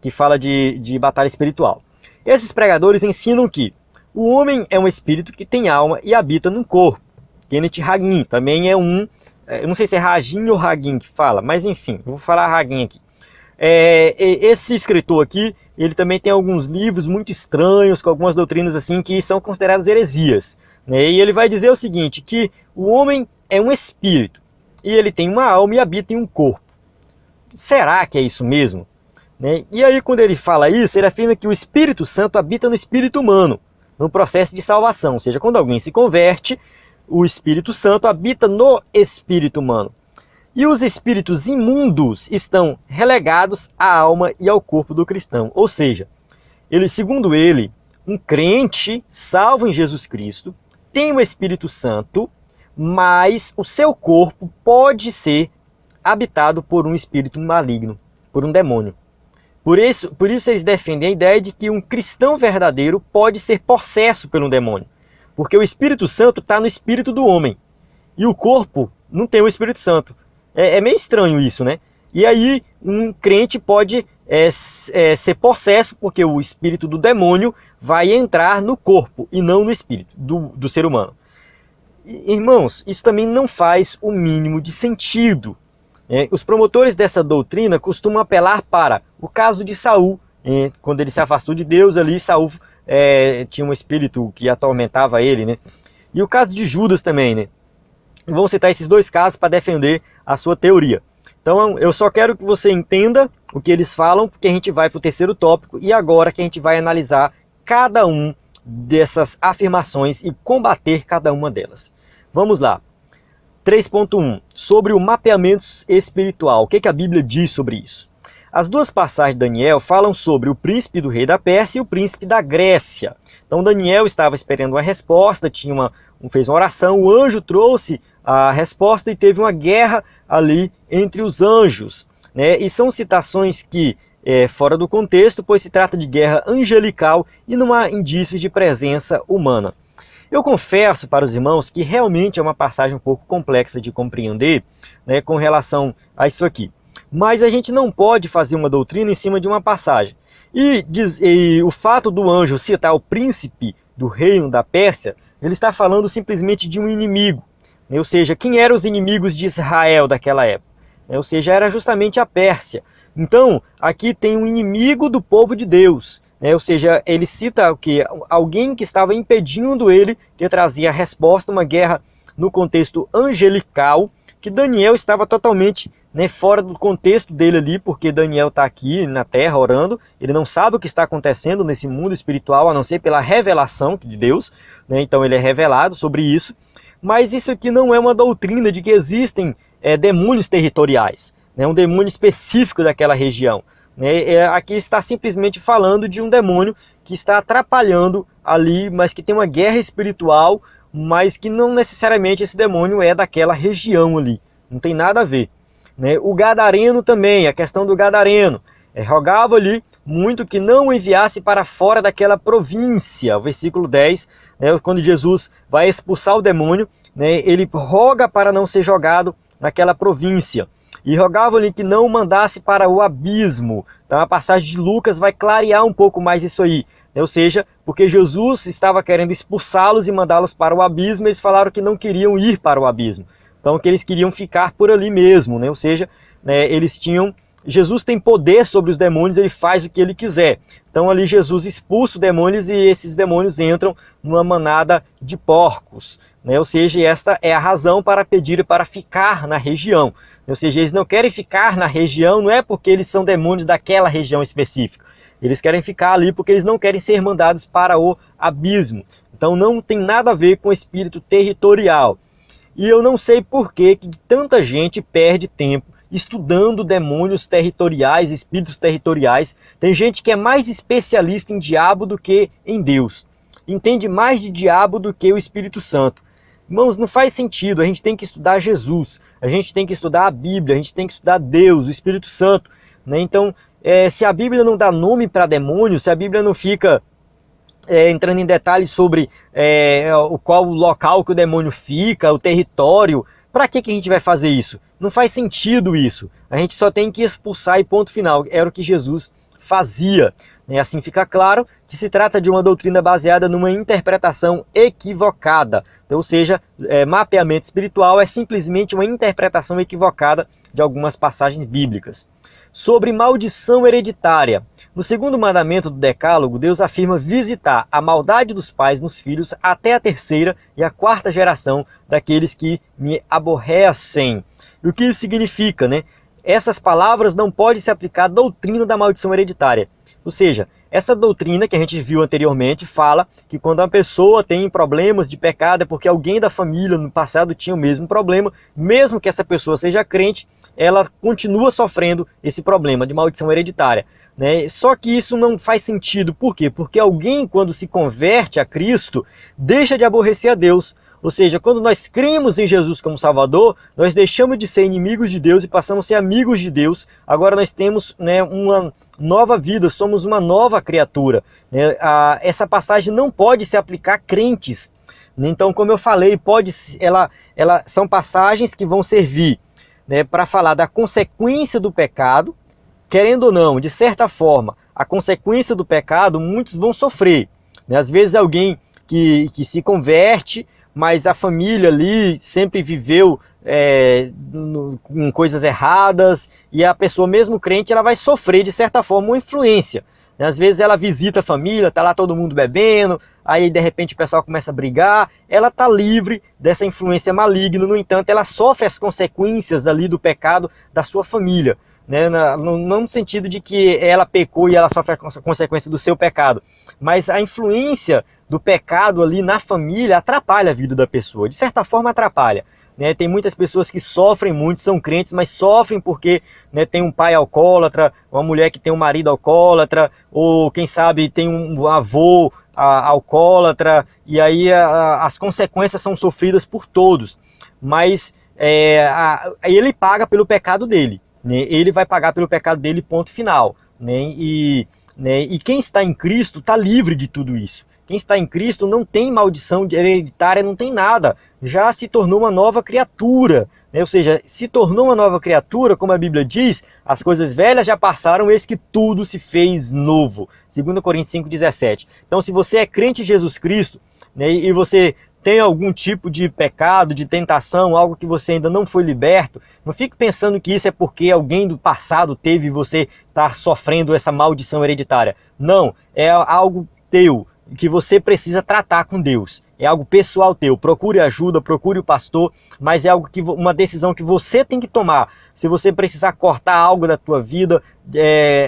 que fala de batalha espiritual. Esses pregadores ensinam que o homem é um espírito que tem alma e habita num corpo. Kenneth Hagin também é eu não sei se é Hagin ou Hagin que fala, mas enfim, eu vou falar Hagin aqui. Esse escritor aqui, ele também tem alguns livros muito estranhos, com algumas doutrinas assim que são consideradas heresias. E ele vai dizer o seguinte, que o homem é um espírito, e ele tem uma alma e habita em um corpo. Será que é isso mesmo? E aí quando ele fala isso, ele afirma que o Espírito Santo habita no espírito humano, no processo de salvação. Ou seja, quando alguém se converte, o Espírito Santo habita no espírito humano. E os espíritos imundos estão relegados à alma e ao corpo do cristão. Ou seja, segundo ele, um crente salvo em Jesus Cristo tem o Espírito Santo, mas o seu corpo pode ser habitado por um espírito maligno, por um demônio. Por isso eles defendem a ideia de que um cristão verdadeiro pode ser possesso por um demônio. Porque o Espírito Santo está no espírito do homem. E o corpo não tem o Espírito Santo. É meio estranho isso, né? E aí um crente pode ser possesso, porque o espírito do demônio vai entrar no corpo e não no espírito do ser humano. Irmãos, isso também não faz o mínimo de sentido. Os promotores dessa doutrina costumam apelar para o caso de Saul. Quando ele se afastou de Deus, ali Saul tinha um espírito que atormentava ele, né? E o caso de Judas também, né? Vão citar esses dois casos para defender a sua teoria. Então eu só quero que você entenda o que eles falam, porque a gente vai para o 3º tópico e agora que a gente vai analisar cada um dessas afirmações e combater cada uma delas. Vamos lá. 3.1. Sobre o mapeamento espiritual. O que a Bíblia diz sobre isso? As duas passagens de Daniel falam sobre o príncipe do rei da Pérsia e o príncipe da Grécia. Então Daniel estava esperando uma resposta, fez uma oração, o anjo trouxe a resposta e teve uma guerra ali entre os anjos. E são citações que, fora do contexto, pois se trata de guerra angelical e não há indícios de presença humana. Eu confesso para os irmãos que realmente é uma passagem um pouco complexa de compreender, com relação a isso aqui. Mas a gente não pode fazer uma doutrina em cima de uma passagem. E o fato do anjo citar o príncipe do reino da Pérsia, ele está falando simplesmente de um inimigo. Ou seja, quem eram os inimigos de Israel daquela época? Ou seja, era justamente a Pérsia. Então, aqui tem um inimigo do povo de Deus. Ou seja, ele cita o quê? Alguém que estava impedindo ele de trazer a resposta, uma guerra no contexto angelical, que Daniel estava totalmente fora do contexto dele ali, porque Daniel está aqui na terra orando, ele não sabe o que está acontecendo nesse mundo espiritual, a não ser pela revelação de Deus, então ele é revelado sobre isso, mas isso aqui não é uma doutrina de que existem demônios territoriais, um demônio específico daquela região. Aqui está simplesmente falando de um demônio que está atrapalhando ali, mas que tem uma guerra espiritual, mas que não necessariamente esse demônio é daquela região ali, não tem nada a ver. O gadareno também, a questão do gadareno, rogava ali muito que não enviasse para fora daquela província. O versículo 10, quando Jesus vai expulsar o demônio, ele roga para não ser jogado naquela província. e rogavam-lhe que não o mandasse para o abismo. Então a passagem de Lucas vai clarear um pouco mais isso aí, né? Ou seja, porque Jesus estava querendo expulsá-los e mandá-los para o abismo, eles falaram que não queriam ir para o abismo, então que eles queriam ficar por ali mesmo, né? Ou seja, né, eles tinham... Jesus tem poder sobre os demônios, ele faz o que ele quiser. Então ali Jesus expulsa os demônios e esses demônios entram numa manada de porcos, né? Ou seja, esta é a razão para pedir para ficar na região. Ou seja, eles não querem ficar na região, não é porque eles são demônios daquela região específica. Eles querem ficar ali porque eles não querem ser mandados para o abismo. Então não tem nada a ver com espírito territorial. E eu não sei por que tanta gente perde tempo estudando demônios territoriais, espíritos territoriais. Tem gente que é mais especialista em diabo do que em Deus. Entende mais de diabo do que o Espírito Santo. Irmãos, não faz sentido. A gente tem que estudar Jesus, a gente tem que estudar a Bíblia, a gente tem que estudar Deus, o Espírito Santo, né? Então, se a Bíblia não dá nome para demônios, se a Bíblia não fica entrando em detalhes sobre qual o local que o demônio fica, o território, para que a gente vai fazer isso? Não faz sentido isso. A gente só tem que expulsar e ponto final. Era o que Jesus fazia. E assim fica claro que se trata de uma doutrina baseada numa interpretação equivocada. Então, ou seja, mapeamento espiritual é simplesmente uma interpretação equivocada de algumas passagens bíblicas. Sobre maldição hereditária. No segundo mandamento do Decálogo, Deus afirma visitar a maldade dos pais nos filhos até a terceira e a quarta geração daqueles que me aborrecem. E o que isso significa, né? Essas palavras não podem se aplicar à doutrina da maldição hereditária. Ou seja, essa doutrina que a gente viu anteriormente fala que quando uma pessoa tem problemas de pecado é porque alguém da família no passado tinha o mesmo problema, mesmo que essa pessoa seja crente, ela continua sofrendo esse problema de maldição hereditária, né? Só que isso não faz sentido. Por quê? Porque alguém, quando se converte a Cristo, deixa de aborrecer a Deus. Ou seja, quando nós cremos em Jesus como Salvador, nós deixamos de ser inimigos de Deus e passamos a ser amigos de Deus. Agora nós temos, né, uma nova vida, somos uma nova criatura, né? Essa passagem não pode se aplicar a crentes. Então, como eu falei, são passagens que vão servir, né, para falar da consequência do pecado. Querendo ou não, de certa forma, a consequência do pecado muitos vão sofrer, né? Às vezes alguém que se converte, mas a família ali sempre viveu com coisas erradas, e a pessoa mesmo crente, ela vai sofrer de certa forma uma influência. Às vezes ela visita a família, está lá todo mundo bebendo, aí de repente o pessoal começa a brigar, ela está livre dessa influência maligna, no entanto ela sofre as consequências ali do pecado da sua família, né? Não no sentido de que ela pecou e ela sofre a consequência do seu pecado, mas a influência do pecado ali na família atrapalha a vida da pessoa, de certa forma atrapalha, né? Tem muitas pessoas que sofrem muito, são crentes, mas sofrem porque, né, tem um pai alcoólatra, uma mulher que tem um marido alcoólatra, ou quem sabe tem um avô alcoólatra, e aí as consequências são sofridas por todos, mas ele paga pelo pecado dele, né? Ele vai pagar pelo pecado dele, ponto final, né? E quem está em Cristo está livre de tudo isso. Quem está em Cristo não tem maldição hereditária, não tem nada. Já se tornou uma nova criatura, né? Ou seja, se tornou uma nova criatura, como a Bíblia diz, as coisas velhas já passaram, eis que tudo se fez novo. 2 Coríntios 5,17. Então, se você é crente em Jesus Cristo, né, e você tem algum tipo de pecado, de tentação, algo que você ainda não foi liberto, não fique pensando que isso é porque alguém do passado teve e você está sofrendo essa maldição hereditária. Não, é algo teu, que você precisa tratar com Deus. É algo pessoal teu. Procure ajuda, procure o pastor, mas é algo uma decisão que você tem que tomar. Se você precisar cortar algo da tua vida,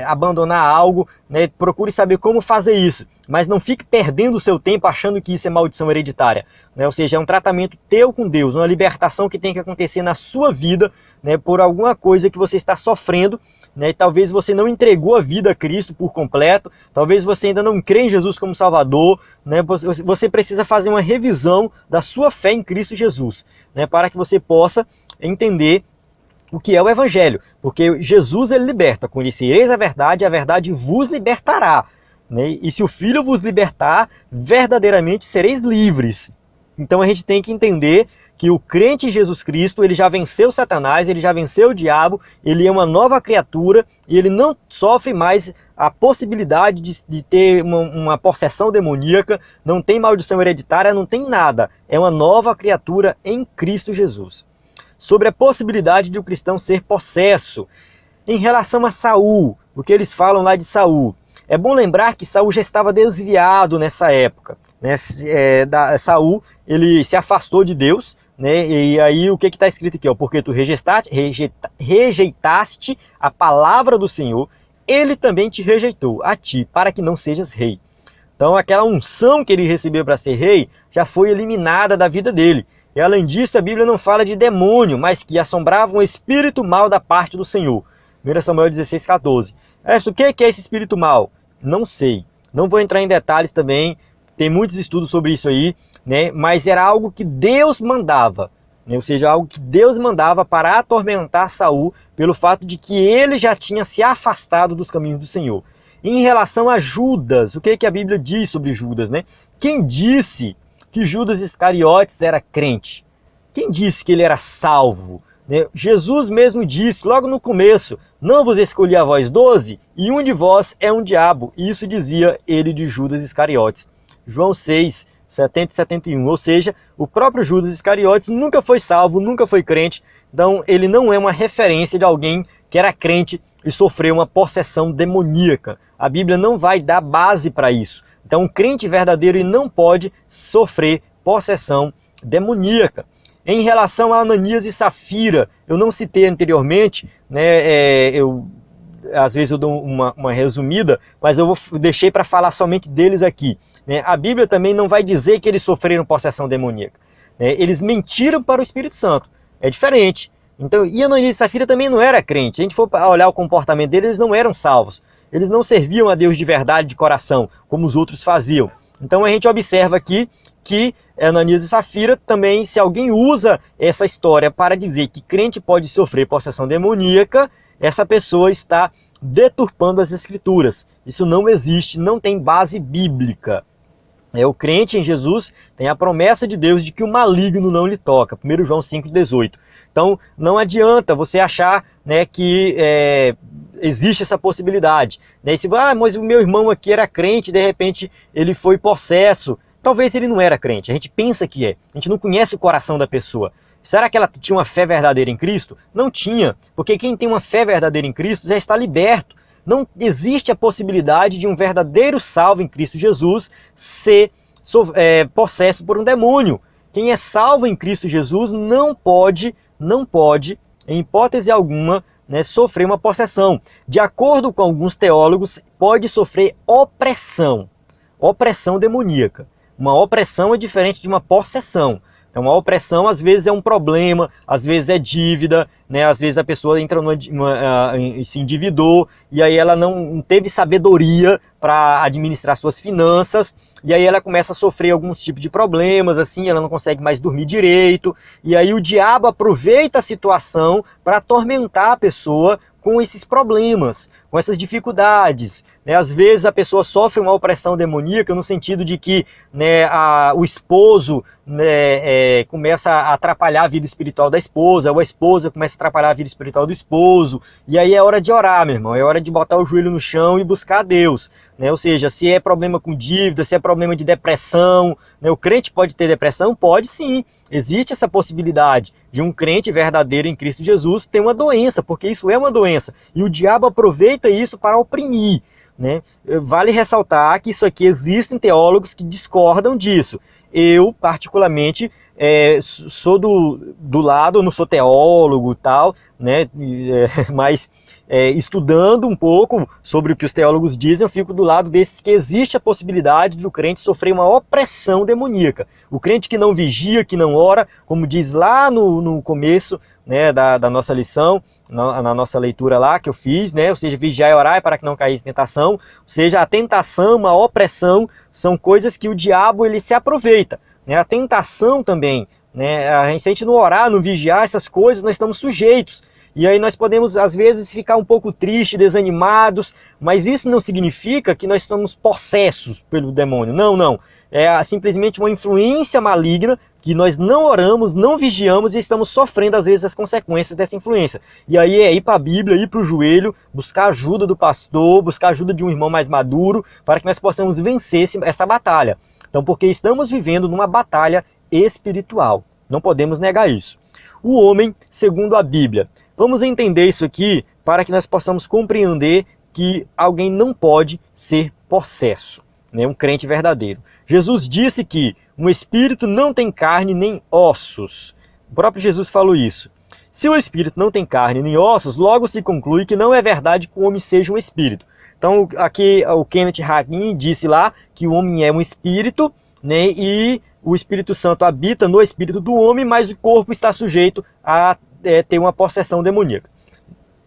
abandonar algo, né, procure saber como fazer isso. Mas não fique perdendo o seu tempo achando que isso é maldição hereditária, né? Ou seja, é um tratamento teu com Deus, uma libertação que tem que acontecer na sua vida, né, por alguma coisa que você está sofrendo, né? Talvez você não entregou a vida a Cristo por completo, talvez você ainda não crê em Jesus como Salvador, né? Você precisa fazer uma revisão da sua fé em Cristo Jesus, né, para que você possa entender o que é o Evangelho, porque Jesus, ele liberta. Conhecereis a verdade vos libertará, né? E se o Filho vos libertar, verdadeiramente sereis livres. Então a gente tem que entender que o crente em Jesus Cristo, ele já venceu Satanás, ele já venceu o diabo, ele é uma nova criatura e ele não sofre mais a possibilidade de ter uma possessão demoníaca, não tem maldição hereditária, não tem nada. É uma nova criatura em Cristo Jesus. Sobre a possibilidade de o cristão ser possesso. Em relação a Saul, o que eles falam lá de Saul? É bom lembrar que Saul já estava desviado nessa época, né? Saul, ele se afastou de Deus, né? E aí o que está escrito aqui? Porque tu rejeitaste a palavra do Senhor, ele também te rejeitou, a ti, para que não sejas rei. Então aquela unção que ele recebeu para ser rei já foi eliminada da vida dele. E além disso, a Bíblia não fala de demônio, mas que assombrava um espírito mau da parte do Senhor. 1 Samuel 16,14. O que é esse espírito mau? Não sei. Não vou entrar em detalhes também. Tem muitos estudos sobre isso aí, né? Mas era algo que Deus mandava, né? Ou seja, algo que Deus mandava para atormentar Saul pelo fato de que ele já tinha se afastado dos caminhos do Senhor. Em relação a Judas, o que a Bíblia diz sobre Judas, né? Quem disse que Judas Iscariotes era crente? Quem disse que ele era salvo? Jesus mesmo disse, logo no começo, não vos escolhi a vós 12, e um de vós é um diabo. Isso dizia ele de Judas Iscariotes. João 6, 70 e 71. Ou seja, o próprio Judas Iscariotes nunca foi salvo, nunca foi crente. Então ele não é uma referência de alguém que era crente e sofreu uma possessão demoníaca. A Bíblia não vai dar base para isso. Então um crente verdadeiro não pode sofrer possessão demoníaca. Em relação a Ananias e Safira, eu não citei anteriormente, né? Às vezes eu dou uma resumida, mas eu deixei para falar somente deles aqui, né? A Bíblia também não vai dizer que eles sofreram possessão demoníaca, né? Eles mentiram para o Espírito Santo, é diferente. Então, e Ananias e Safira também não era crente. Se a gente for olhar o comportamento deles, eles não eram salvos. Eles não serviam a Deus de verdade, de coração, como os outros faziam. Então a gente observa aqui que Ananias e Safira também, se alguém usa essa história para dizer que crente pode sofrer possessão demoníaca, essa pessoa está deturpando as Escrituras. Isso não existe, não tem base bíblica. O crente em Jesus tem a promessa de Deus de que o maligno não lhe toca. 1 João 5,18. Então não adianta você achar, né, que existe essa possibilidade, né? E se mas o meu irmão aqui era crente, de repente ele foi possesso. Talvez ele não era crente, a gente pensa que é. A gente não conhece o coração da pessoa. Será que ela tinha uma fé verdadeira em Cristo? Não tinha, porque quem tem uma fé verdadeira em Cristo já está liberto. Não existe a possibilidade de um verdadeiro salvo em Cristo Jesus ser possesso por um demônio. Quem é salvo em Cristo Jesus não pode, em hipótese alguma, né, sofrer uma possessão. De acordo com alguns teólogos, pode sofrer opressão demoníaca. Uma opressão é diferente de uma possessão. Então, uma opressão às vezes é um problema, às vezes é dívida, né? Às vezes a pessoa entra se endividou e aí ela não teve sabedoria para administrar suas finanças e aí ela começa a sofrer alguns tipos de problemas, assim, ela não consegue mais dormir direito e aí o diabo aproveita a situação para atormentar a pessoa com esses problemas, com essas dificuldades, né? Às vezes a pessoa sofre uma opressão demoníaca no sentido de que, né, o esposo, né, começa a atrapalhar a vida espiritual da esposa, ou a esposa começa a atrapalhar a vida espiritual do esposo, e aí é hora de orar, meu irmão, é hora de botar o joelho no chão e buscar a Deus, né? Ou seja, se é problema com dívida, se é problema de depressão, né? O crente pode ter depressão? Pode sim, existe essa possibilidade de um crente verdadeiro em Cristo Jesus ter uma doença, porque isso é uma doença, e o diabo aproveita isso para oprimir, né? Vale ressaltar que isso aqui existem teólogos que discordam disso. Eu, particularmente, sou do lado, eu não sou teólogo e tal, né? Mas estudando um pouco sobre o que os teólogos dizem, eu fico do lado desses que existe a possibilidade do crente sofrer uma opressão demoníaca. O crente que não vigia, que não ora, como diz lá no começo, né, da nossa lição, na nossa leitura lá que eu fiz, né? Ou seja, vigiar e orar para que não caísse em tentação. Ou seja, a tentação, a opressão são coisas que o diabo ele se aproveita, né? A tentação também, né? Se a gente não orar, não vigiar essas coisas, nós estamos sujeitos. E aí nós podemos, às vezes, ficar um pouco tristes, desanimados, mas isso não significa que nós estamos possessos pelo demônio. Não, não. É simplesmente uma influência maligna que nós não oramos, não vigiamos e estamos sofrendo, às vezes, as consequências dessa influência. E aí é ir para a Bíblia, ir para o joelho, buscar ajuda do pastor, buscar ajuda de um irmão mais maduro, para que nós possamos vencer essa batalha. Então, porque estamos vivendo numa batalha espiritual. Não podemos negar isso. O homem segundo a Bíblia. Vamos entender isso aqui para que nós possamos compreender que alguém não pode ser possesso, né? Um crente verdadeiro. Jesus disse que um espírito não tem carne nem ossos. O próprio Jesus falou isso. Se o espírito não tem carne nem ossos, logo se conclui que não é verdade que o homem seja um espírito. Então aqui o Kenneth Hagin disse lá que o homem é um espírito, né? E o Espírito Santo habita no espírito do homem, mas o corpo está sujeito a ter uma possessão demoníaca.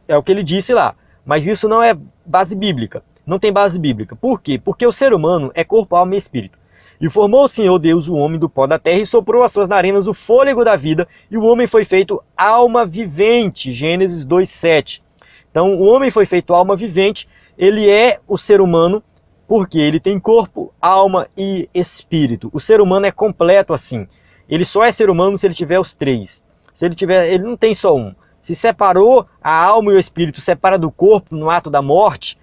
É o que ele disse lá. Mas isso não é base bíblica. Não tem base bíblica. Por quê? Porque o ser humano é corpo, alma e espírito. E formou o Senhor Deus o homem do pó da terra e soprou às suas narinas o fôlego da vida, e o homem foi feito alma vivente. Gênesis 2:7. Então o homem foi feito alma vivente, ele é o ser humano, porque ele tem corpo, alma e espírito. O ser humano é completo assim. Ele só é ser humano se ele tiver os três. Se ele tiver, ele não tem só um. Se separou a alma e o espírito, separa do corpo no ato da morte,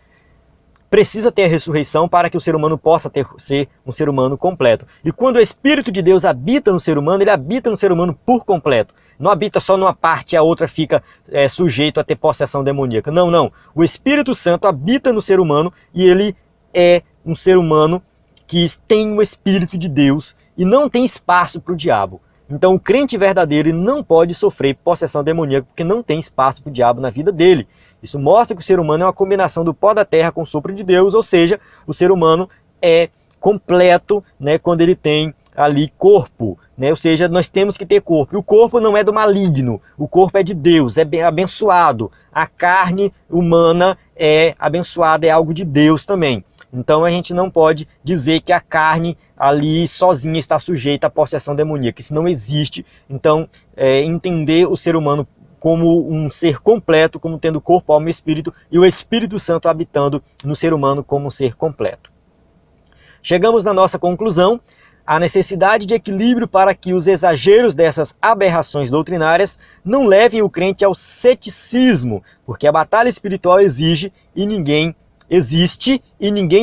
precisa ter a ressurreição para que o ser humano possa ser um ser humano completo. E quando o Espírito de Deus habita no ser humano, ele habita no ser humano por completo. Não habita só numa parte e a outra fica sujeito a ter possessão demoníaca. Não, não. O Espírito Santo habita no ser humano e ele é um ser humano que tem o Espírito de Deus e não tem espaço para o diabo. Então o crente verdadeiro não pode sofrer possessão demoníaca porque não tem espaço para o diabo na vida dele. Isso mostra que o ser humano é uma combinação do pó da terra com o sopro de Deus, ou seja, o ser humano é completo, né, quando ele tem ali corpo, né? Ou seja, nós temos que ter corpo. E o corpo não é do maligno, o corpo é de Deus, é bem abençoado. A carne humana é abençoada, é algo de Deus também. Então a gente não pode dizer que a carne ali sozinha está sujeita à possessão demoníaca. Isso não existe. Então entender o ser humano como um ser completo, como tendo corpo, alma e espírito, e o Espírito Santo habitando no ser humano como um ser completo. Chegamos na nossa conclusão. A necessidade de equilíbrio para que os exageros dessas aberrações doutrinárias não levem o crente ao ceticismo, porque a batalha espiritual existe e ninguém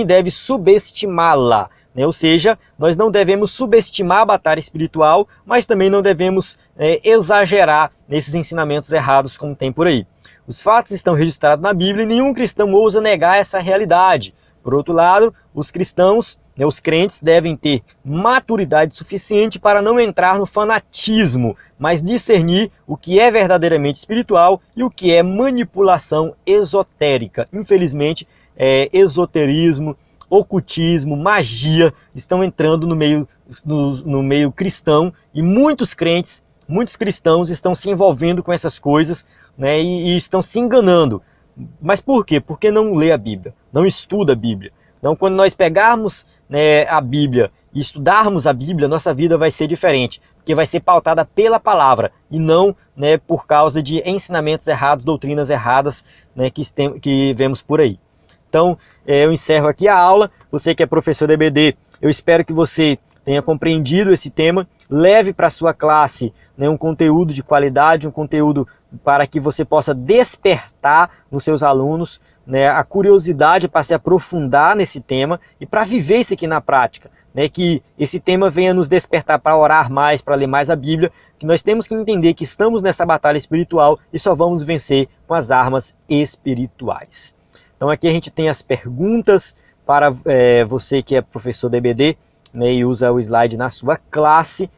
deve subestimá-la. Né? Ou seja, nós não devemos subestimar a batalha espiritual, mas também não devemos exagerar nesses ensinamentos errados como tem por aí. Os fatos estão registrados na Bíblia e nenhum cristão ousa negar essa realidade. Por outro lado, os cristãos, os crentes devem ter maturidade suficiente para não entrar no fanatismo, mas discernir o que é verdadeiramente espiritual e o que é manipulação esotérica. Infelizmente, esoterismo, ocultismo, magia estão entrando no meio cristão e muitos crentes, muitos cristãos estão se envolvendo com essas coisas, né, e estão se enganando. Mas por quê? Porque não lê a Bíblia, não estuda a Bíblia. Então, quando nós pegarmos, né, a Bíblia e estudarmos a Bíblia, nossa vida vai ser diferente, porque vai ser pautada pela palavra e não, né, por causa de ensinamentos errados, doutrinas erradas, né, que vemos por aí. Então, eu encerro aqui a aula. Você que é professor de EBD, eu espero que você tenha compreendido esse tema, leve para a sua classe, né, um conteúdo de qualidade, um conteúdo para que você possa despertar nos seus alunos, né, a curiosidade para se aprofundar nesse tema e para viver isso aqui na prática, né, que esse tema venha nos despertar para orar mais, para ler mais a Bíblia, que nós temos que entender que estamos nessa batalha espiritual e só vamos vencer com as armas espirituais. Então aqui a gente tem as perguntas para você que é professor de EBD, né, e usa o slide na sua classe,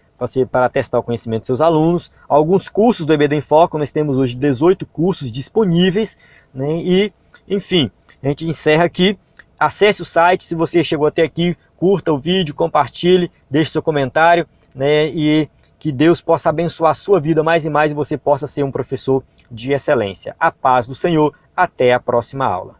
para testar o conhecimento dos seus alunos. Alguns cursos do EBD em Foco, nós temos hoje 18 cursos disponíveis, né, e enfim, a gente encerra aqui. Acesse o site, se você chegou até aqui, curta o vídeo, compartilhe, deixe seu comentário, né, e que Deus possa abençoar a sua vida mais e mais e você possa ser um professor de excelência. A paz do Senhor, até a próxima aula.